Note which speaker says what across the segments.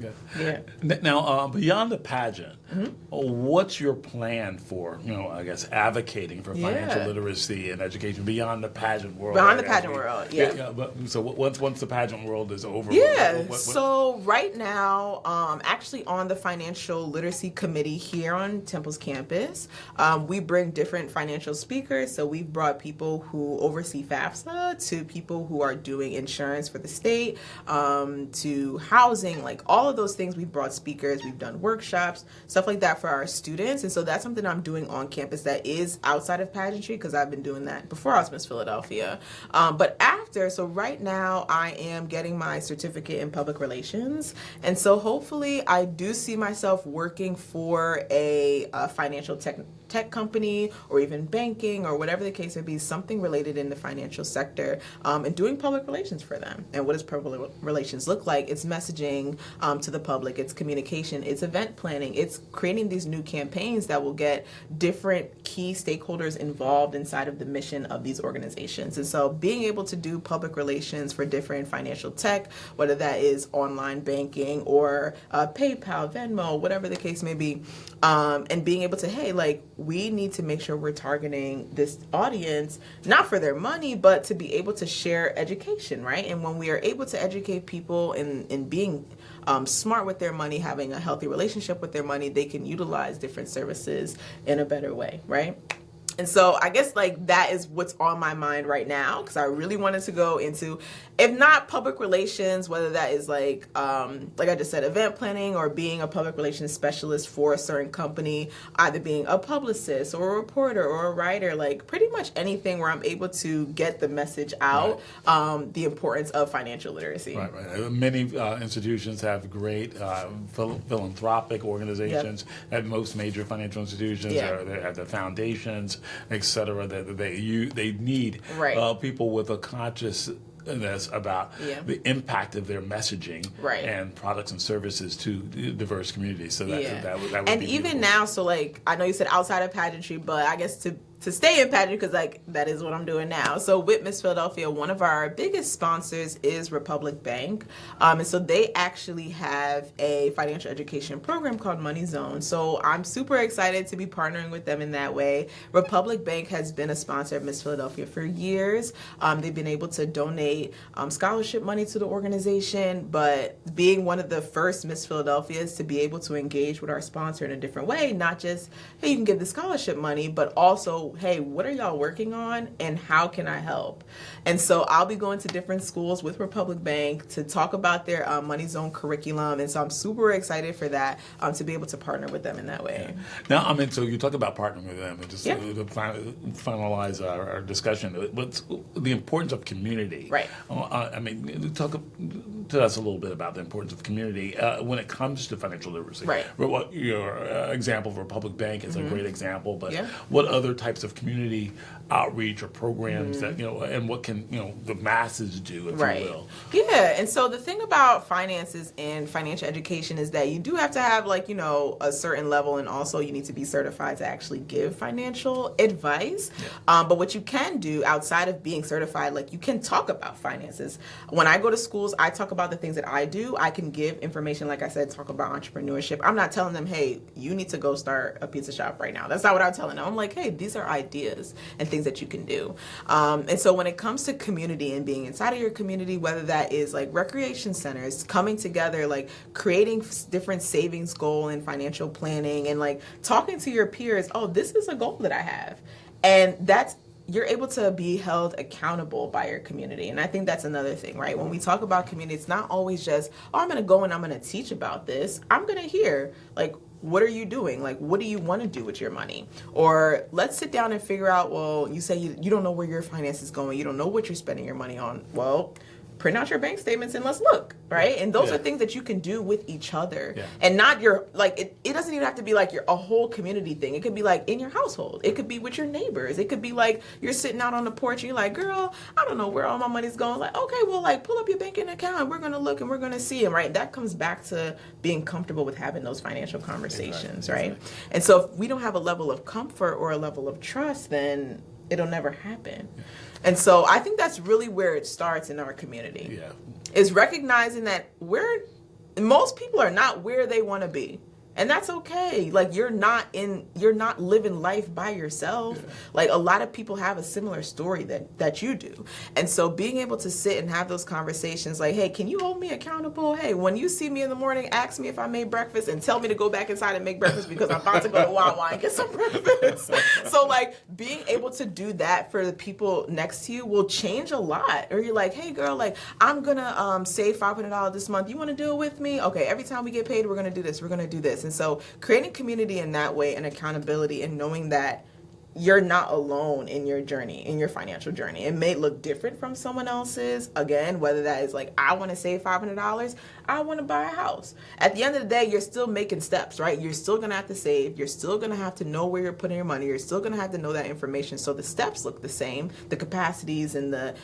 Speaker 1: Okay.
Speaker 2: Yeah.
Speaker 1: Now, beyond the pageant, what's your plan for, I guess, advocating for financial literacy and education beyond the pageant world?
Speaker 2: Beyond the pageant world, yeah.
Speaker 1: But, so once the pageant world is over,
Speaker 2: So right now, actually on the financial literacy committee here on Temple's campus, we bring different financial speakers. So we've brought people who oversee FAFSA to people who are doing insurance for the state, to housing, like all of those things. We've brought speakers, we've done workshops, stuff like that for our students. And so that's something I'm doing on campus that is outside of pageantry, because I've been doing that before I was Miss Philadelphia. But after, so right now I am getting my certificate in public relations. And so hopefully I do see myself working for a financial tech company, or even banking, or whatever the case may be, something related in the financial sector, and doing public relations for them. And what does public relations look like? It's messaging to the public, it's communication, it's event planning, it's creating these new campaigns that will get different key stakeholders involved inside of the mission of these organizations. And so being able to do public relations for different financial tech, whether that is online banking or PayPal, Venmo, whatever the case may be, and being able to, hey, like, we need to make sure we're targeting this audience, not for their money, but to be able to share education, right? And when we are able to educate people in being smart with their money, having a healthy relationship with their money, they can utilize different services in a better way, right? And so I guess like that is what's on my mind right now, because I really wanted to go into, if not public relations, whether that is like I just said, event planning, or being a public relations specialist for a certain company, either being a publicist or a reporter or a writer, like pretty much anything where I'm able to get the message out, the importance of financial literacy.
Speaker 1: Right. Many institutions have great philanthropic organizations. At most major financial institutions, they have the foundations, etc. That they need people with a consciousness about the impact of their messaging and products and services to diverse communities. So that would
Speaker 2: and
Speaker 1: be
Speaker 2: even
Speaker 1: beautiful.
Speaker 2: Now, so like I know you said outside of pageantry, but I guess to stay in pageantry, because like that is what I'm doing now. So with Miss Philadelphia, one of our biggest sponsors is Republic Bank, and so they actually have a financial education program called Money Zone. So I'm super excited to be partnering with them in that way. Republic Bank has been a sponsor of Miss Philadelphia for years. They've been able to donate scholarship money to the organization, but being one of the first Miss Philadelphias to be able to engage with our sponsor in a different way, not just, hey, you can give the scholarship money, but also, hey, what are y'all working on and how can I help? And so I'll be going to different schools with Republic Bank to talk about their Money Zone curriculum. And so I'm super excited for that, to be able to partner with them in that way.
Speaker 1: Now, I mean, so you talk about partnering with them, and just to finalize our discussion, what's the importance of community?
Speaker 2: Right.
Speaker 1: I mean, talk to us a little bit about the importance of community when it comes to financial literacy.
Speaker 2: Right.
Speaker 1: What your example of Republic Bank is a great example, but what other types of community outreach or programs that, and what can, the masses do, if you will?
Speaker 2: Yeah, and so the thing about finances and financial education is that you do have to have like, a certain level, and also you need to be certified to actually give financial advice. But what you can do outside of being certified, like you can talk about finances. When I go to schools, I talk about the things that I do. I can give information, like I said, talk about entrepreneurship. I'm not telling them, hey, you need to go start a pizza shop right now. That's not what I'm telling them. I'm like, hey, these are ideas and things that you can do. And so when it comes to community and being inside of your community, whether that is like recreation centers, coming together, like creating different savings goal and financial planning, and like talking to your peers, oh, this is a goal that I have. And you're able to be held accountable by your community. And I think that's another thing, right? When we talk about community, it's not always just, oh, I'm going to go and I'm going to teach about this. I'm going to hear, like, what are you doing? Like, what do you want to do with your money? Or let's sit down and figure out, well, you say you don't know where your finance is going. You don't know what you're spending your money on. Well, print out your bank statements and let's look, right? And those are things that you can do with each other, and not your, like, it doesn't even have to be like a whole community thing. It could be like in your household. It could be with your neighbors. It could be like you're sitting out on the porch and you're like, girl, I don't know where all my money's going. Like, okay, well, like pull up your banking account and we're going to look and we're going to see them, right? That comes back to being comfortable with having those financial conversations, right? And so if we don't have a level of comfort or a level of trust, then it'll never happen. And so I think that's really where it starts in our community. Is recognizing that we're most people are not where they want to be. And that's okay. Like, you're not living life by yourself. Yeah. Like, a lot of people have a similar story that you do. And so being able to sit and have those conversations like, hey, can you hold me accountable? Hey, when you see me in the morning, ask me if I made breakfast and tell me to go back inside and make breakfast because I'm about to go to Wawa and get some breakfast. So, like, being able to do that for the people next to you will change a lot. Or you're like, hey, girl, like, I'm going to save $500 this month. You want to do it with me? Okay, every time we get paid, we're going to do this. We're going to do this. And so creating community in that way and accountability and knowing that you're not alone in your journey, in your financial journey. It may look different from someone else's. Again, whether that is like, I want to save $500, I want to buy a house. At the end of the day, you're still making steps, right? You're still going to have to save. You're still going to have to know where you're putting your money. You're still going to have to know that information. So the steps look the same. The capacities and the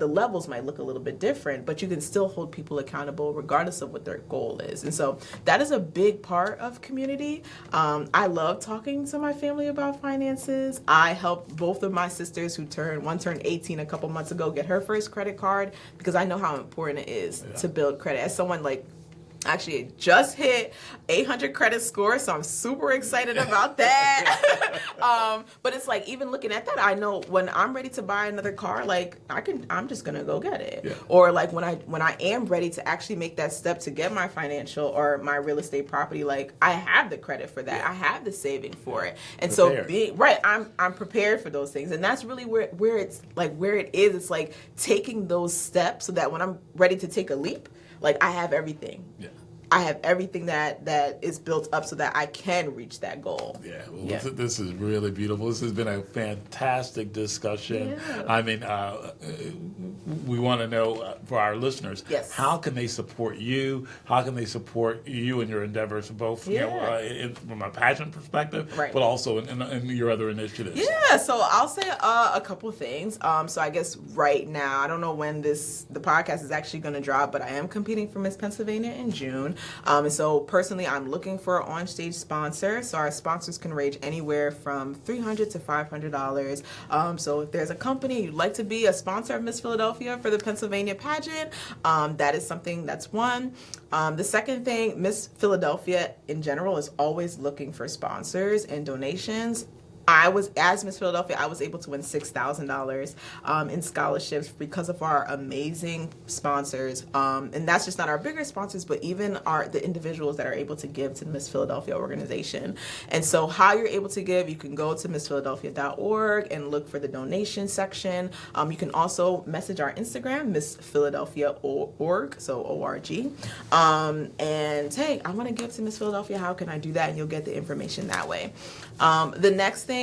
Speaker 2: levels might look a little bit different, but you can still hold people accountable regardless of what their goal is. And so that is a big part of community. I love talking to my family about finances. I helped both of my sisters one turned 18 a couple months ago, get her first credit card because I know how important it is to build credit. As someone like, actually, it just hit 800 credit score, so I'm super excited about that. But it's like, even looking at that, I know when I'm ready to buy another car, like I'm just gonna go get it. Yeah. Or like when I am ready to actually make that step to get my financial or my real estate property, like I have the credit for that. Yeah. I have the saving for it, and prepared. So I'm prepared for those things, and that's really where it's like where it is. It's like taking those steps so that when I'm ready to take a leap, like I have everything. Yeah. I have everything that is built up so that I can reach that goal. Yeah, well,
Speaker 1: This is really beautiful. This has been a fantastic discussion. Yeah. I mean, we want to know for our listeners, how can they support you? How can they support you in your endeavors, both from a passion perspective, but also in your other initiatives?
Speaker 2: Yeah, so I'll say a couple things. So I guess right now, I don't know when the podcast is actually going to drop, but I am competing for Miss Pennsylvania in June. And so personally, I'm looking for an on-stage sponsor. So our sponsors can range anywhere from $300 to $500. So if there's a company you'd like to be a sponsor of Miss Philadelphia for the Pennsylvania pageant, that is something that's one. The second thing, Miss Philadelphia in general is always looking for sponsors and donations. As Miss Philadelphia, I was able to win $6,000 in scholarships because of our amazing sponsors. And that's just not our bigger sponsors, but even the individuals that are able to give to the Miss Philadelphia organization. And so how you're able to give, you can go to missphiladelphia.org and look for the donation section. You can also message our Instagram, Miss Philadelphia org, so O-R-G. And hey, I want to give to Miss Philadelphia. How can I do that? And you'll get the information that way. The next thing,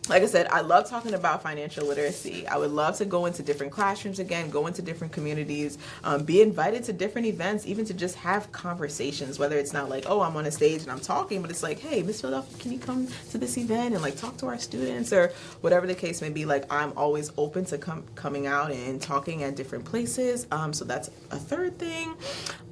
Speaker 2: like I said, I love talking about financial literacy. I would love to go into different classrooms again, go into different communities, be invited to different events, even to just have conversations, whether it's not like, oh, I'm on a stage and I'm talking, but it's like, hey, Miss Philadelphia, can you come to this event and like talk to our students or whatever the case may be. Like, I'm always open to coming out and talking at different places. So that's a third thing.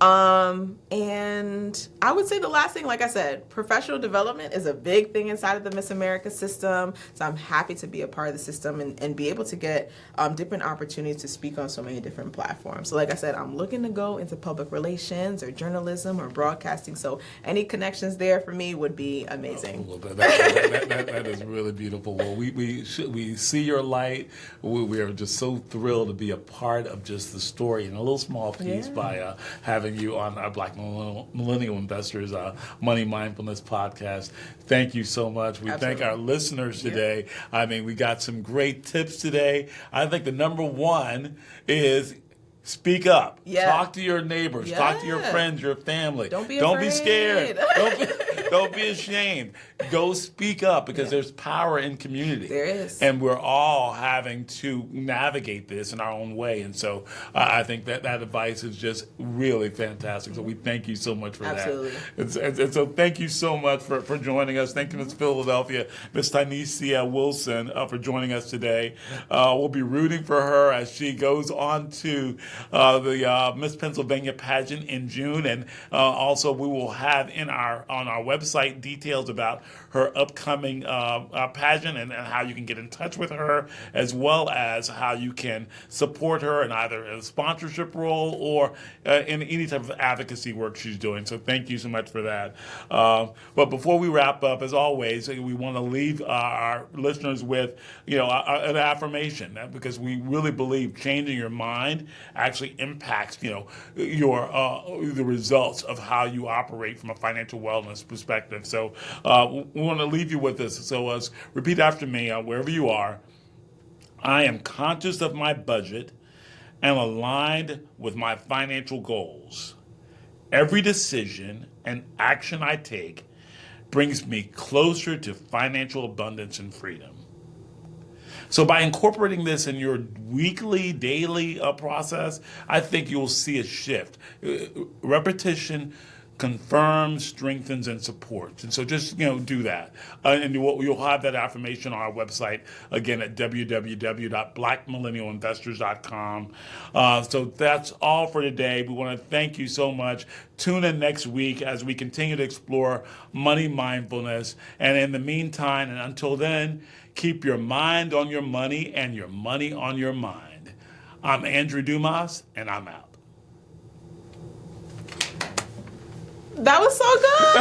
Speaker 2: And I would say the last thing, like I said, professional development is a big thing inside of the Miss America system. So I'm happy to be a part of the system and be able to get different opportunities to speak on so many different platforms. So like I said, I'm looking to go into public relations or journalism or broadcasting. So any connections there for me would be amazing.
Speaker 1: Well, that is really beautiful. Well, we see your light. We are just so thrilled to be a part of just the story and a little small piece by having you on our Black Millennial Investors Money Mindfulness podcast. Thank you so much. We thank our listeners today. I mean, we got some great tips today. I think the number one is speak up. Talk to your neighbors. Talk to your friends, your family.
Speaker 2: Don't be
Speaker 1: scared. Don't be ashamed. Go speak up because there's power in community.
Speaker 2: There is.
Speaker 1: And we're all having to navigate this in our own way. And so I think that advice is just really fantastic. So we thank you so much for that. And so thank you so much for joining us. Thank you, Ms. Philadelphia, Ms. Tynesia Wilson, for joining us today. We'll be rooting for her as she goes on to the Miss Pennsylvania pageant in June, and also we will have on our website details about her upcoming pageant and how you can get in touch with her, as well as how you can support her in either a sponsorship role or in any type of advocacy work she's doing. So thank you so much for that. But before we wrap up, as always, we want to leave our listeners with an affirmation, because we really believe changing your mind actually impacts the results of how you operate from a financial wellness perspective. So we want to leave you with this. So repeat after me, wherever you are. I am conscious of my budget and aligned with my financial goals. Every decision and action I take brings me closer to financial abundance and freedom. So by incorporating this in your weekly, daily process, I think you'll see a shift. Repetition confirms, strengthens, and supports. And so just do that. And you'll have that affirmation on our website, again, at www.blackmillennialinvestors.com. So that's all for today. We want to thank you so much. Tune in next week as we continue to explore money mindfulness. And in the meantime, and until then, keep your mind on your money and your money on your mind. I'm Andrew Dumas, and I'm out.
Speaker 2: That was so good.